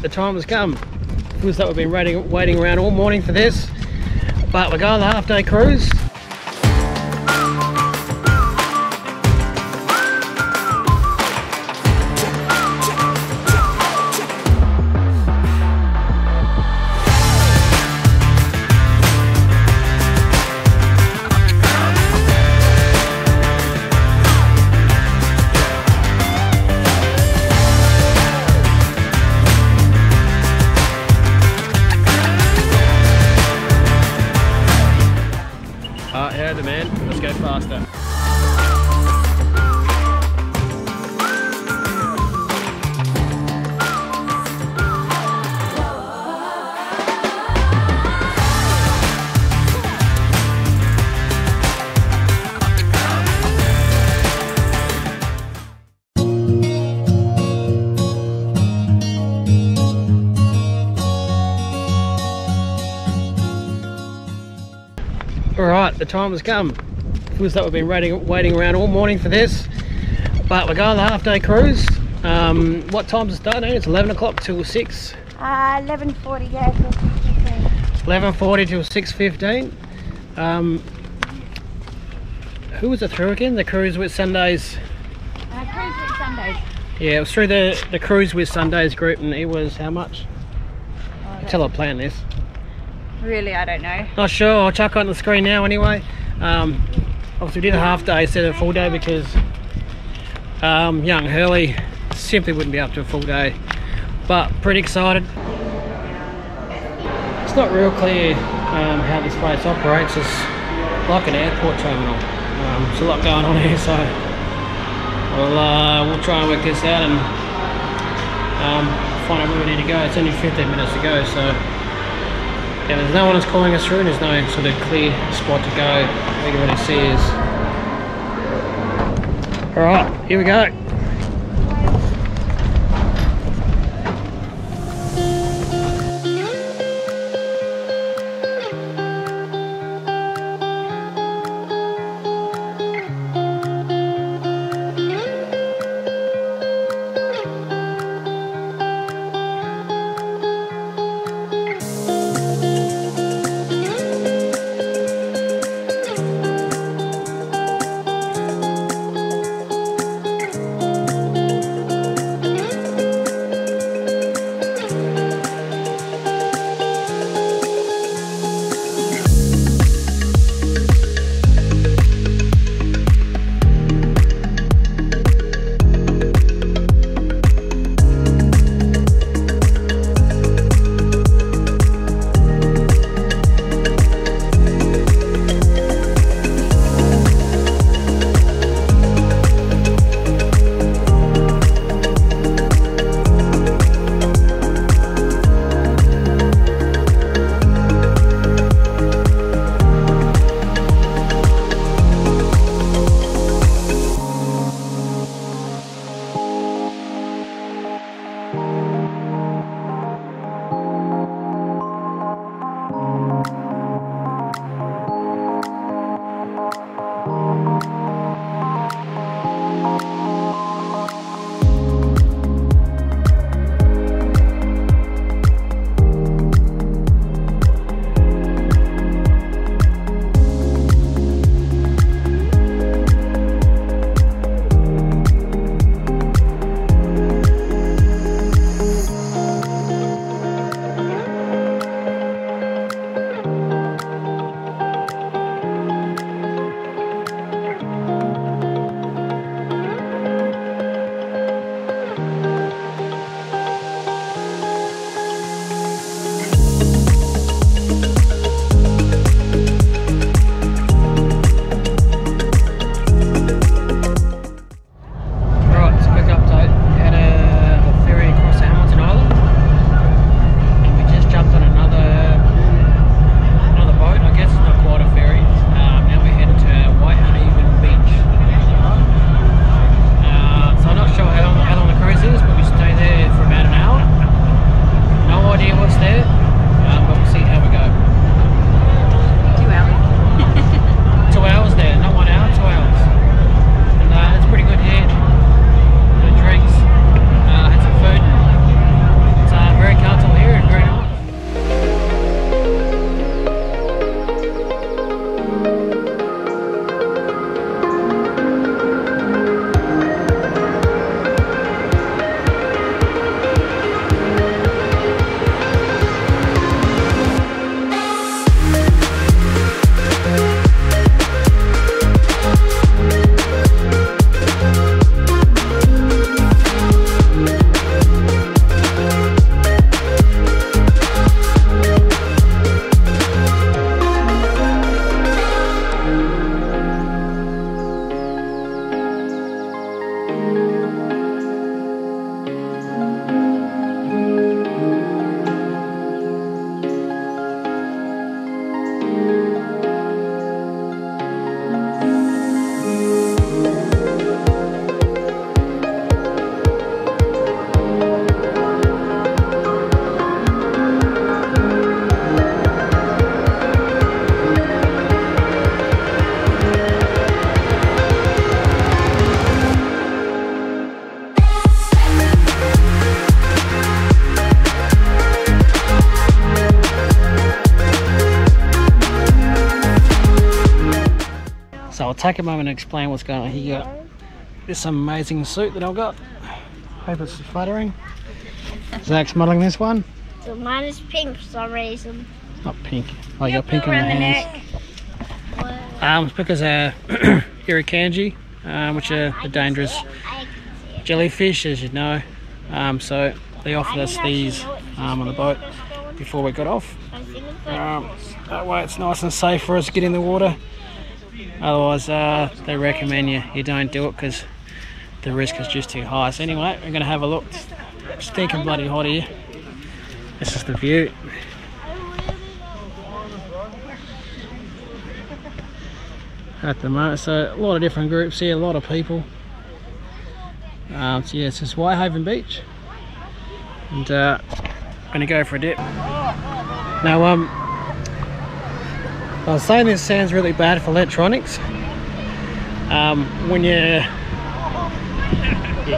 the time has come. Feels like we've been waiting around all morning for this, but we're going on the half-day cruise. Yeah, man, let's go faster. Alright, the time has come. Feels like we've been waiting around all morning for this, but we're going on the half-day cruise. What time's it starting? It's 11 o'clock till 6. 11:40, yeah, till 6:15. 11:40 till 6:15. Who was it through again? The cruise Whitsundays. Cruise Whitsundays. Yeah, it was through the cruise Whitsundays group, and it was how much? Until I plan this. Really, I don't know. Not sure. I'll chuck on the screen now anyway. Obviously we did a half day instead of a full day because young Airlie simply wouldn't be up to a full day, but pretty excited. It's not real clear how this place operates. It's like an airport terminal. There's a lot going on here, so we'll try and work this out and find out where we need to go. It's only 15 minutes to go, so yeah, there's no one that's calling us through, and there's no sort of clear spot to go. We can really see is. Alright, here we go. So I'll take a moment to explain what's going on here. This amazing suit that I've got. Hope it's flattering. Zach's modelling this one. So mine is pink for some reason. It's not pink. Oh, you got pink on the hands. It's because irukandji, which are a dangerous jellyfish, as you know. So they offered us these on the boat before we got off. That way it's nice and safe for us to get in the water. Otherwise, they recommend you don't do it because the risk is just too high. So anyway, we're going to have a look. It's stinking bloody hot here. This is the view. At the moment, so a lot of different groups here, a lot of people. So yeah, it's just Whitehaven Beach, and I'm gonna go for a dip. Now, I was saying this sounds really bad for electronics. When you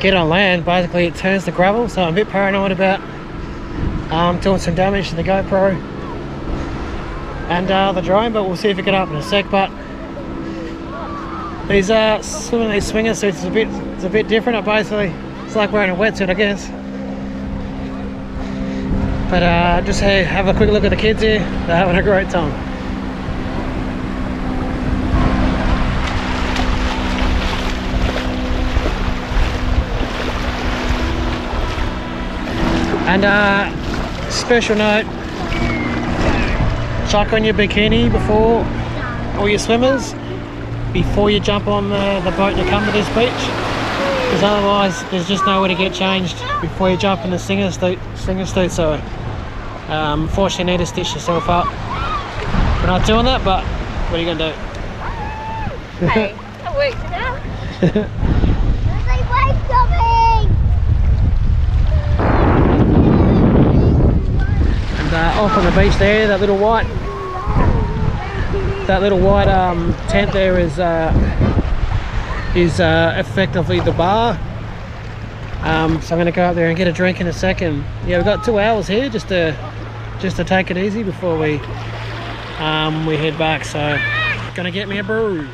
get on land, basically it turns to gravel, so I'm a bit paranoid about doing some damage to the GoPro and the drone, but we'll see if we get up in a sec. But these swimming these swinger suits is a bit different. It's like wearing a wetsuit, I guess. But just have a quick look at the kids here. They're having a great time. And special note, chuck on your bikini before all your swimmers before you jump on the boat to come to this beach, because otherwise there's just nowhere to get changed before you jump in the singer suit. So unfortunately you need to stitch yourself up. We're not doing that, but what are you going to do? Hey, that worked it out. There's a wave coming! And off on the beach there, that little white tent there is effectively the bar. So I'm going to go up there and get a drink in a second. Yeah, we've got 2 hours here just to take it easy before we head back. So gonna get me a brew.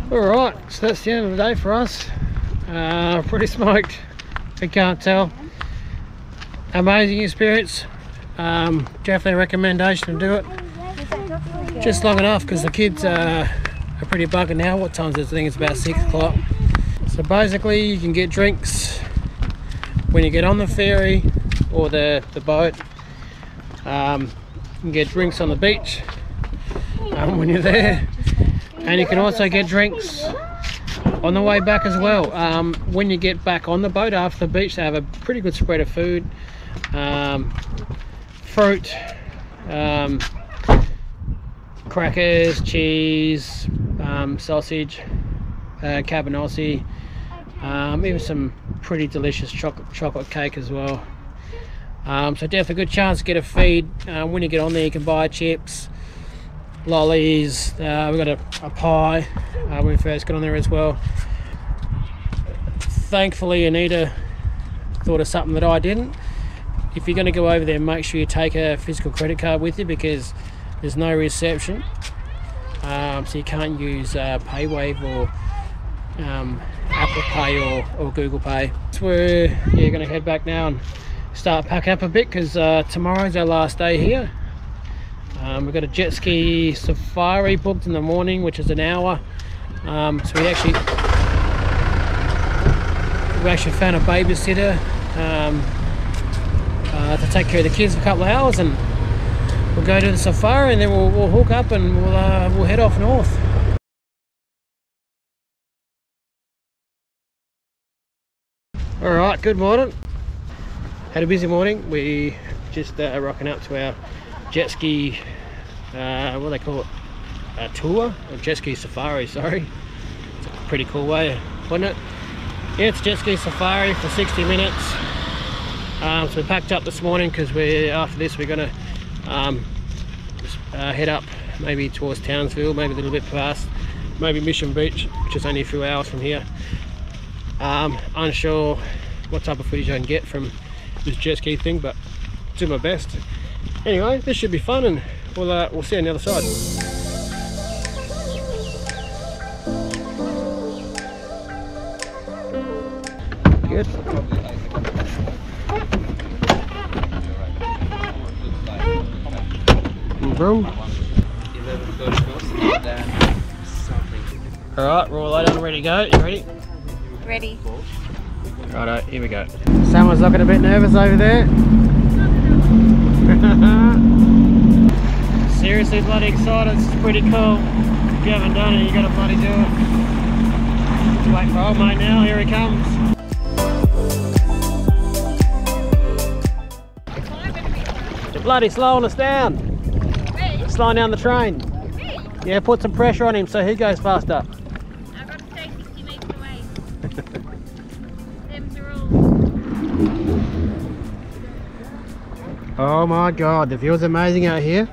Alright, so that's the end of the day for us. Pretty smoked, if you can't tell. Amazing experience. Definitely a recommendation to do it. Just long enough because the kids are pretty buggered now. What time is it? I think it's about 6 o'clock. So basically you can get drinks when you get on the ferry or the boat. You can get drinks on the beach when you're there. And you can also get drinks on the way back as well. When you get back on the boat after the beach, they have a pretty good spread of food, fruit, crackers, cheese, sausage, cabanossi, even some pretty delicious chocolate cake as well. So definitely a good chance to get a feed. When you get on there, you can buy chips, lollies. We got a pie when we first got on there as well. Thankfully Anita thought of something that I didn't. If you're going to go over there, make sure you take a physical credit card with you because there's no reception, so you can't use PayWave or Apple Pay or Google Pay. So we're going to head back now and start packing up a bit because tomorrow's our last day here. We've got a Jetski Safari booked in the morning, which is an hour. So we actually found a babysitter to take care of the kids for a couple of hours, and we'll go to the safari, and then we'll hook up and we'll head off north. All right, good morning. Had a busy morning. We just rocking up to our jet ski, what do they call it? A tour, a jet ski safari. Sorry, it's a pretty cool way of putting it. Yeah, it's jet ski safari for 60 minutes. So we packed up this morning because after this we're gonna head up maybe towards Townsville, maybe a little bit past, maybe Mission Beach, which is only a few hours from here. Unsure what type of footage I can get from this jet ski thing, but do my best. Anyway, this should be fun, and we'll see you on the other side. Good. Alright, we're all loaded and ready to go. You ready? Ready. Righto, here we go. Someone's looking a bit nervous over there. Seriously bloody excited, it's pretty cool. If you haven't done it, you gotta bloody do it. Just wait for old mate now, here he comes. You're bloody slowing us down. Me? Slowing down the train. Me? Yeah, put some pressure on him so he goes faster. I've got to stay 60 metres away. Them's the rules. Oh my god, the view's amazing out here.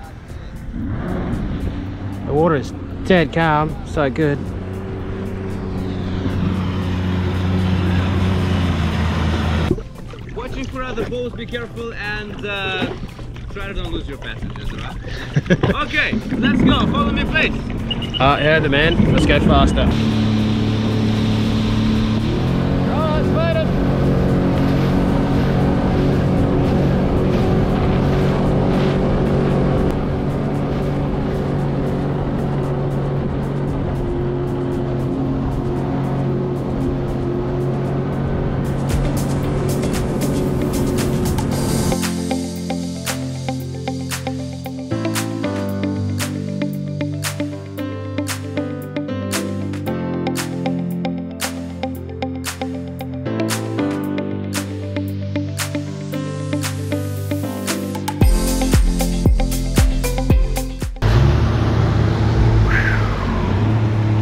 The water is dead calm, so good. Watching for other boats, be careful, and try to don't lose your passengers, alright? Okay, let's go, follow me please. Yeah, the man, let's go faster. Oh, it's floated.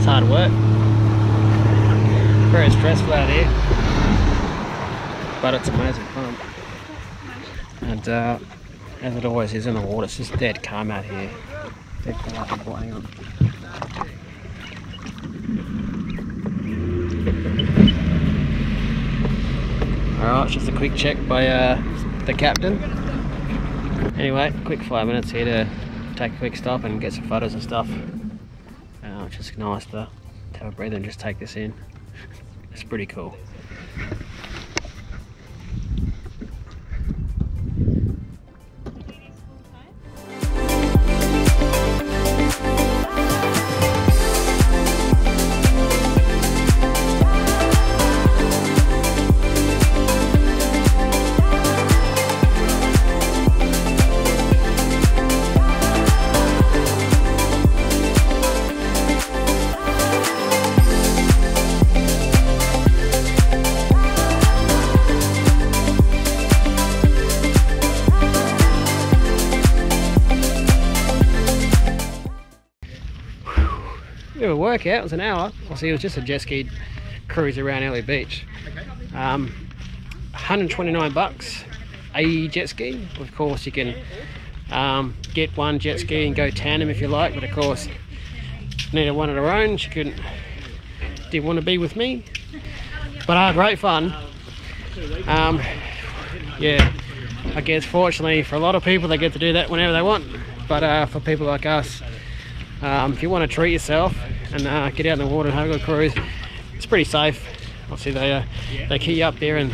Hard work. Very stressful out here, but it's amazing fun. And as it always is in the water, it's just dead calm out here. Dead calm. Oh, hang on. Alright, just a quick check by the captain. Anyway, quick 5 minutes here to take a quick stop and get some photos and stuff. Just nice to have a breather and just take this in. It's pretty cool. Bit of a workout, it was an hour. Obviously it was just a jet ski cruise around Airlie Beach. 129 bucks a jet ski. Of course you can get one jet ski and go tandem if you like, but of course needed one of her own. She didn't want to be with me, but great fun. Yeah, I guess fortunately for a lot of people they get to do that whenever they want, but for people like us, if you want to treat yourself and get out in the water and have a good cruise, it's pretty safe. Obviously they keep you up there and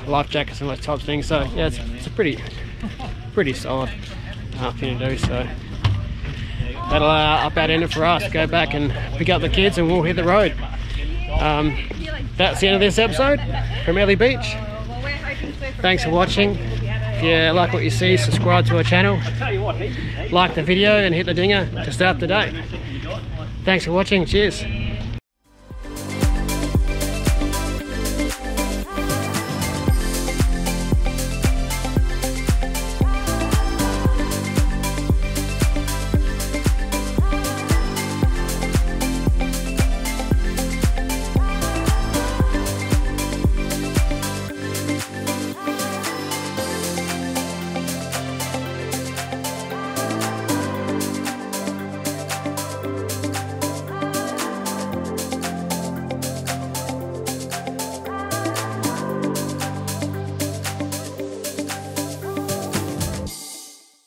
life jackets and those types of things, so yeah, it's a pretty solid nothing to do, so that'll about end it for us. Go back and pick up the kids and we'll hit the road. That's the end of this episode from Airlie Beach. Thanks for watching. If you like what you see, subscribe to our channel, like the video and hit the dinger to start the day. Thanks for watching. Cheers.